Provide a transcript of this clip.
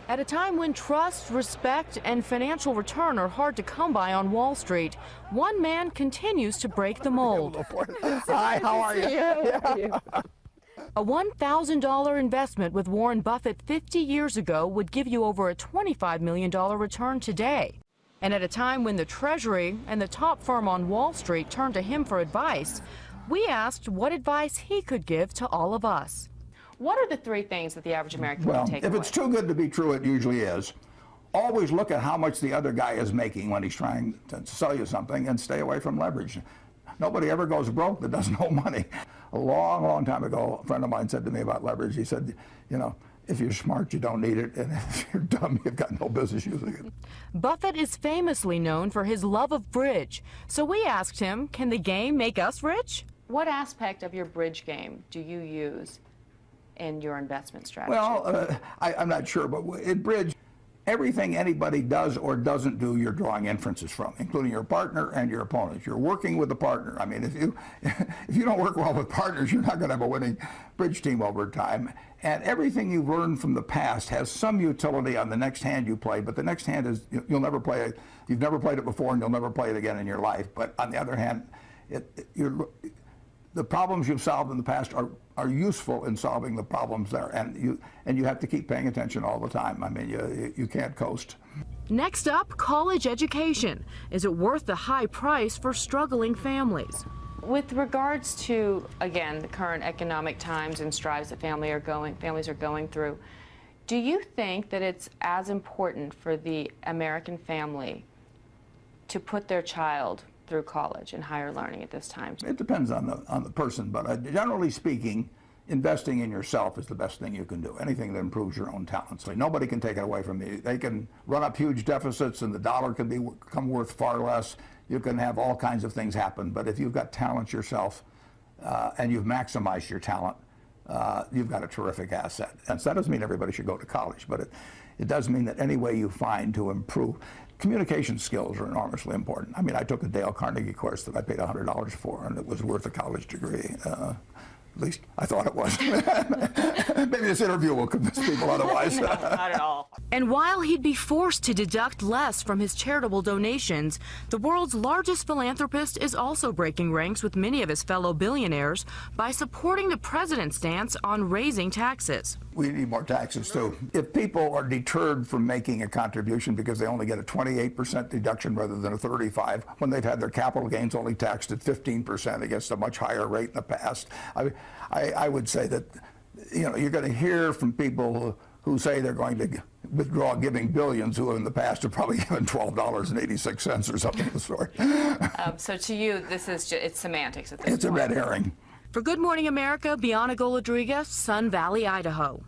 At a time when trust, respect, and financial return are hard to come by on Wall Street, one man continues to break the mold. Hi, how are you? A $1,000 investment with Warren Buffett 50 years ago would give you over a $25 million return today. And at a time when the Treasury and the top firm on Wall Street turned to him for advice, we asked what advice he could give to all of us. What are the three things that the average American can take away? If it's too good to be true, it usually is. Always look at how much the other guy is making when he's trying to sell you something, and stay away from leverage. Nobody ever goes broke that doesn't owe money. A long, long time ago, a friend of mine said to me about leverage, he said, you know, if you're smart, you don't need it, and if you're dumb, you've got no business using it. Buffett is famously known for his love of bridge, so we asked him, can the game make us rich? What aspect of your bridge game do you use in your investment strategy? Well, I'm not sure, but in bridge, everything anybody does or doesn't do, you're drawing inferences from, including your partner and your opponents. You're working with a partner. I mean, if you don't work well with partners, you're not going to have a winning bridge team over time. And everything you've learned from the past has some utility on the next hand you play, but the next hand is, you'll never play it. You've never played it before, and you'll never play it again in your life. But on the other hand, the problems you've solved in the past are useful in solving the problems there, and you have to keep paying attention all the time. I mean, you can't coast. Next up, college education. Is it worth the high price for struggling families? With regards to, again, the current economic times and strides that families are going through, do you think that it's as important for the American family to put their child through college and higher learning at this time? It depends on the person, but generally speaking, investing in yourself is the best thing you can do. Anything that improves your own talents. So nobody can take it away from you. They can run up huge deficits, and the dollar can become worth far less. You can have all kinds of things happen, but if you've got talent yourself and you've maximized your talent, you've got a terrific asset. And so that doesn't mean everybody should go to college, but it does mean that any way you find to improve. Communication skills are enormously important. I mean, I took a Dale Carnegie course that I paid $100 for, and it was worth a college degree. At least I thought it was. Maybe this interview will convince people otherwise. No, not at all. And while he'd be forced to deduct less from his charitable donations, the world's largest philanthropist is also breaking ranks with many of his fellow billionaires by supporting the president's stance on raising taxes. We need more taxes, too. If people are deterred from making a contribution because they only get a 28% deduction rather than a 35%, when they've had their capital gains only taxed at 15% against a much higher rate in the past, I would say that, you know, you're going to hear from people who say they're going to withdraw giving billions, who in the past have probably given $12.86 or something of the sort. So to you, this is it's semantics at this point. It's a red herring. For Good Morning America, Bianca Goladriga, Sun Valley, Idaho.